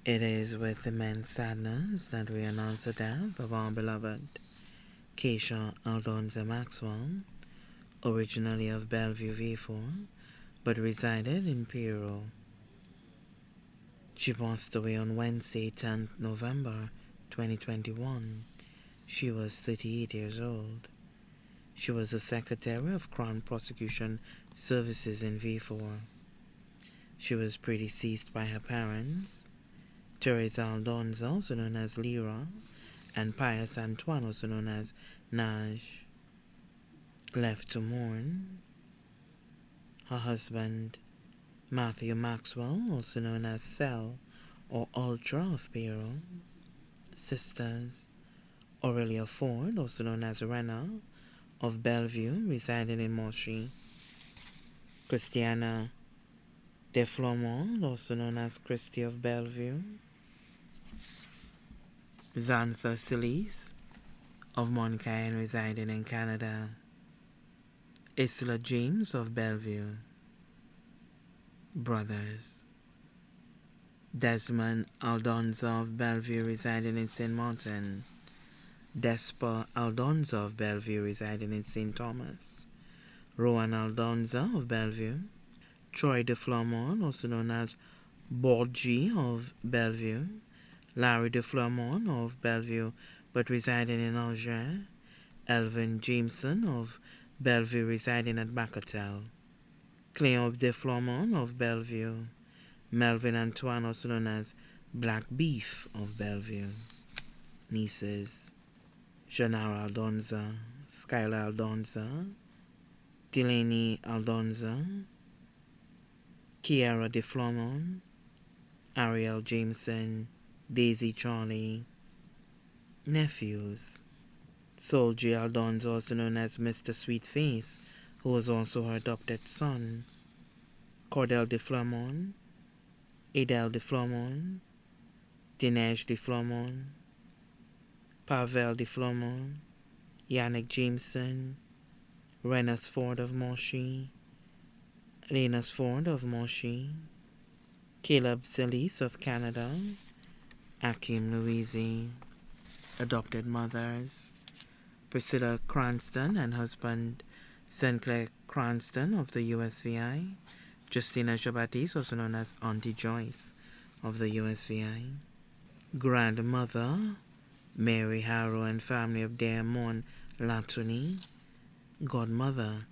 It is with immense sadness that we announce the death of our beloved Kasha Aldonza Maxwell, originally of Bellevue, V4, but resided in Pierrot. She passed away on Wednesday, 10th November 2021. She was 38 years old. She was the Secretary of Crown Prosecution Services in V4. She was predeceased by her parents, Theresa Aldonza, also known as Lyra, and Pius Antoine, also known as Naj. Left to mourn, her husband, Matthew Maxwell, also known as Cell or Ultra of Pierrot, sisters, Aurelia Forde, also known as Rena, of Bellevue, residing in Monchy, Christiana de Flormont, also known as Christy of Bellevue, Xantha Silis, of Monchy, residing in Canada, Isla James of Bellevue. Brothers: Desmond Aldonza of Bellevue, residing in St. Martin, Despa Aldonza of Bellevue, residing in St. Thomas, Rowan Aldonza of Bellevue, Troy de Flormont, also known as Borgi of Bellevue, Larry de Flormont of Bellevue, but residing in Alger, Elvin Jameson of Bellevue, residing at Bacatel, Cléope de Flormont of Bellevue, Melvin Antoine, also known as Black Beef of Bellevue. Nieces: Janara Aldonza, Skylar Aldonza, Delaney Aldonza, Kiara de Flormont, Ariel Jameson, Daisy Charlie. Nephews: Soldier Aldonza, also known as Mr. Sweetface, who was also her adopted son, Cordell de Flormont, Adele de Flormont, Dinesh de Flormont, Pavel de Flormont, Yannick Jameson, Renas Forde of Monchy, Lenas Forde of Monchy, Caleb Celis of Canada, Akim Louise. Adopted mothers: Priscilla Cranston and husband Sinclair Cranston of the USVI, Justina Jabatis, also known as Auntie Joyce of the USVI, grandmother Mary Harrow and family of Diamond Latoni, godmother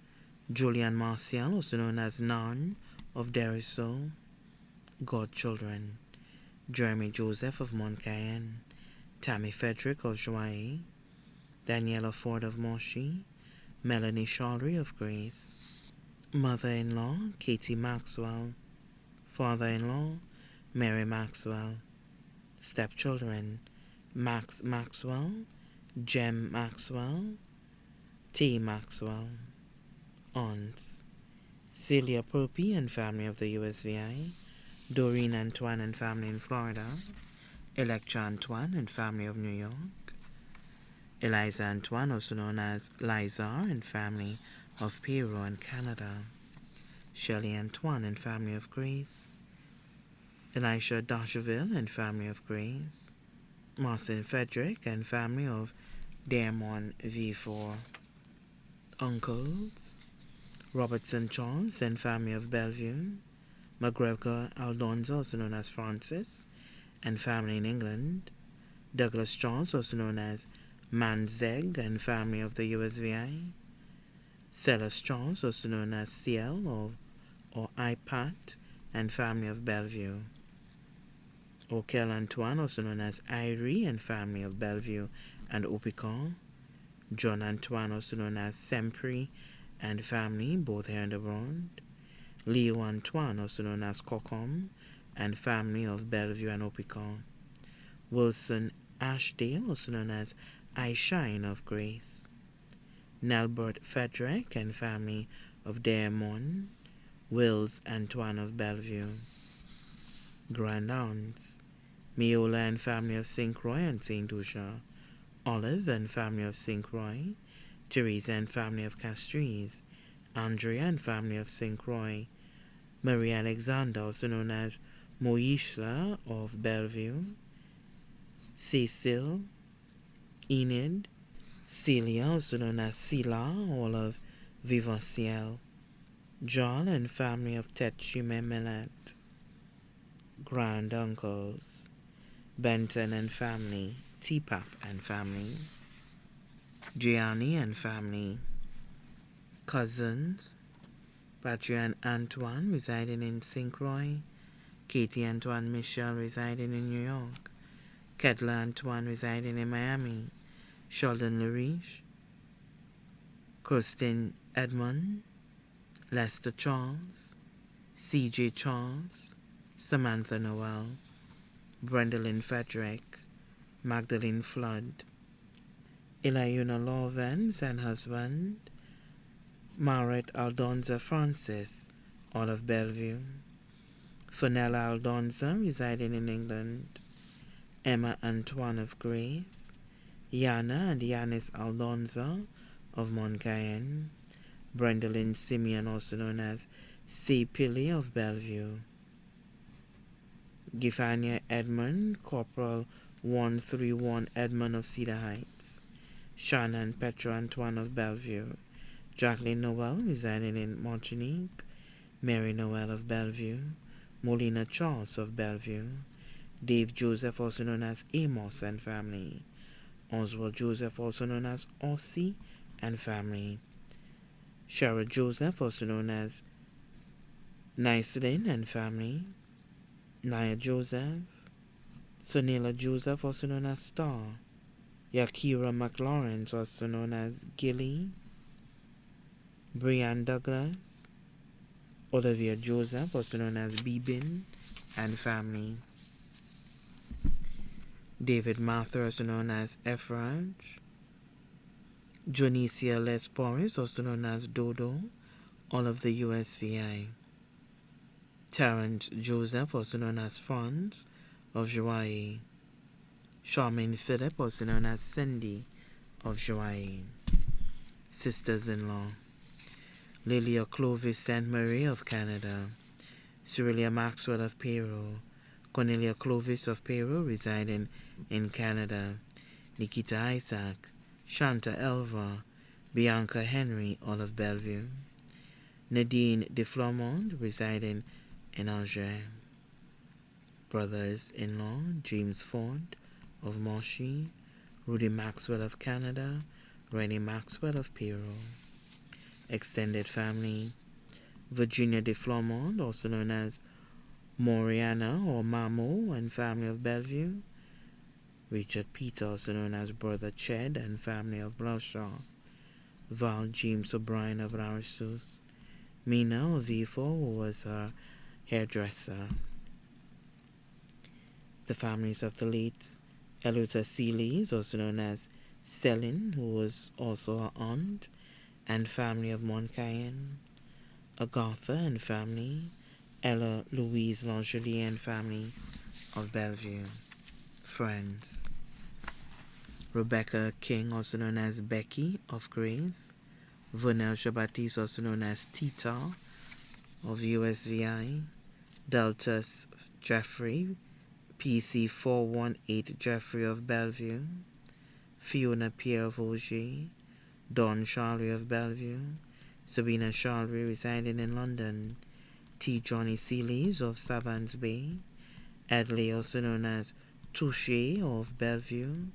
Julian Martial, also known as Nan of Deriso, godchildren Jeremy Joseph of Montcayenne, Tammy Frederick of Joie, Daniella Forde of Monchy, Melanie Charlery of Grace, mother-in-law Katy Maxwell, father-in-law Mary Maxwell, stepchildren Max Maxwell, Jem Maxwell, T. Maxwell, aunts Celia Perpie and family of the USVI, Dorine Antoine and family in Florida, Electra Antoine and family of New York, Eliza Antoine, also known as Liza and family of Pierrot in Canada, Shelley Antoine and family of Grace, Elisha Dasheville and family of Grace, Marcin Frederick and family of Diamond V4, uncles Robertson Charles and family of Bellevue, McGregor Aldonza, also known as Francis, and family in England, Douglas Charles, also known as Manzeg and family of the USVI, Celis Charles, also known as CL or IPAT and family of Bellevue, Okel Antoine, also known as Irie and family of Bellevue and Opicon, John Antoine, also known as Sempri and family, both here and abroad, Leo Antoine, also known as Cocom and family of Bellevue and Opicon, Wilson Ashdale, also known as I Shine of Grace, Nelbert Frederick and family of Diamond, Wills Antoine of Bellevue, grand-aunts Meola and family of St. Croix and St. Lucia, Olive and family of St. Croix, Theresa and family of Castries, Andrea and family of St. Croix, Marie Alexander, also known as Moesha of Bellevue, Cecil, Enid, Celia, also known as Sila, all of Vivanciel, John and family of Tetchime Millet, grand uncles, Benton and family, Teapap and family, Gianni and family, cousins, Patria and Antoine residing in St. Croix, Katy Antoine Michelle residing in New York, Kedla Antoine residing in Miami, Sheldon Lariche, Kirsten Edmond, Lester Charles, C.J. Charles, Samantha Noel, Brendolyn Frederick, Magdalene Flood, Eliuna Lawrence and husband, Margaret Aldonza Francis, all of Bellevue, Fenella Aldonza residing in England, Emma Antoine of Grace, Yana and Yanis Aldonza of Monchy, Brendolyn Simeon, also known as C. Pili of Bellevue, Gifania Edmund, Corporal 131 Edmund of Cedar Heights, Shanna and Petra Antoine of Bellevue, Jacqueline Noel residing in Martinique, Mary Noel of Bellevue, Molina Charles of Bellevue, Dave Joseph, also known as Amos and family, Oswald Joseph, also known as Ossie and family, Shara Joseph, also known as Nicelyn and family, Nia Joseph, Sonila Joseph, also known as Star, Yakira McLaurin, also known as Gilly, Brian Douglas, Olivia Joseph, also known as Bebin and family, David Mather, also known as Efraj, Jonicia Les Porris, also known as Dodo, all of the USVI, Terrence Joseph, also known as Franz of Joie, Charmaine Phillip, also known as Cindy of Joie, sisters-in-law, Lilia Clovis St. Marie of Canada, Cyrilia Maxwell of Pierrot, Cornelia Clovis of Pierrot residing in Canada, Nikita Isaac, Shanta Elva, Bianca Henry, all of Bellevue, Nadine de Flamond residing in Alger, brothers-in-law James Forde of Monchy, Rudy Maxwell of Canada, Rennie Maxwell of Pierrot, extended family, Virginia de Flamond, also known as Moriana or Mamo and family of Bellevue, Richard Peter, also known as Brother Ched and family of Blanchard, Val James O'Brien of Larissus, Mina of Vivo, who was her hairdresser. The families of the late Eluta Seeley, also known as Selin, who was also her aunt, and family of Monchy, Agatha and family, Ella Louise Langelier and family of Bellevue. Friends, Rebecca King, also known as Becky of Grace, Vernel Shabatis, also known as Tita of USVI, Deltas Jeffrey, PC 418 Jeffrey of Bellevue, Fiona Pierre of Auger, Dawn Charlery of Bellevue, Sabina Charlery residing in London, T. Johnny Seelys of Savans Bay, Edley, also known as Touche of Bellevue,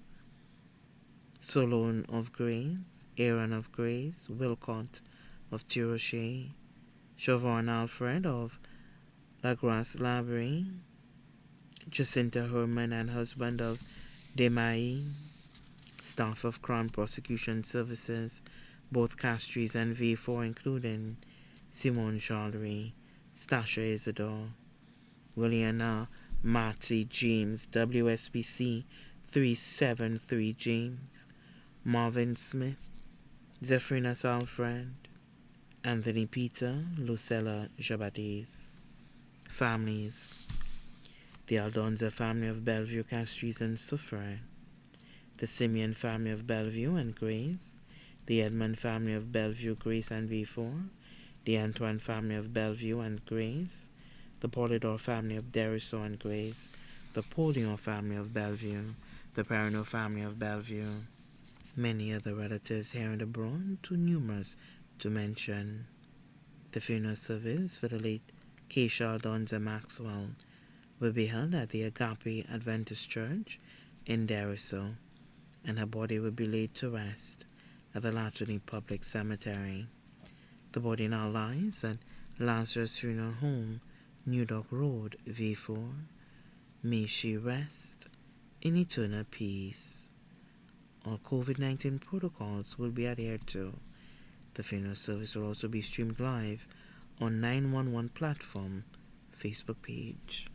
Solon of Grace, Aaron of Grace, Wilcott of Tiroche, Siobhan Alfred of La Grasse Labrie, Jacinta Herman and husband of Demaille, staff of Crown Prosecution Services, both Castries and V4, including Simone Charlery, Stasha Isidore, Williana Marty James, WSPC 373 James, Marvin Smith, Zephrinus Alfred, Anthony Peter, Lucella Jabates. Families, the Aldonza family of Bellevue, Castries and Soufrière, the Simeon family of Bellevue and Grace, the Edmond family of Bellevue, Grace and V4, the Antoine family of Bellevue and Grace, the Polydor family of Theresa and Grace, the Polion family of Bellevue, the Perrot family of Bellevue, many other relatives here and abroad, too numerous to mention. The funeral service for the late Kasha Aldonza Maxwell will be held at the Agape Adventist Church in Theresa, and her body will be laid to rest at the Latony Public Cemetery. The body now lies at Lazarus Funeral Home, New Dock Road, V4. May she rest in eternal peace. All COVID-19 protocols will be adhered to. The funeral service will also be streamed live on 911 platform Facebook page.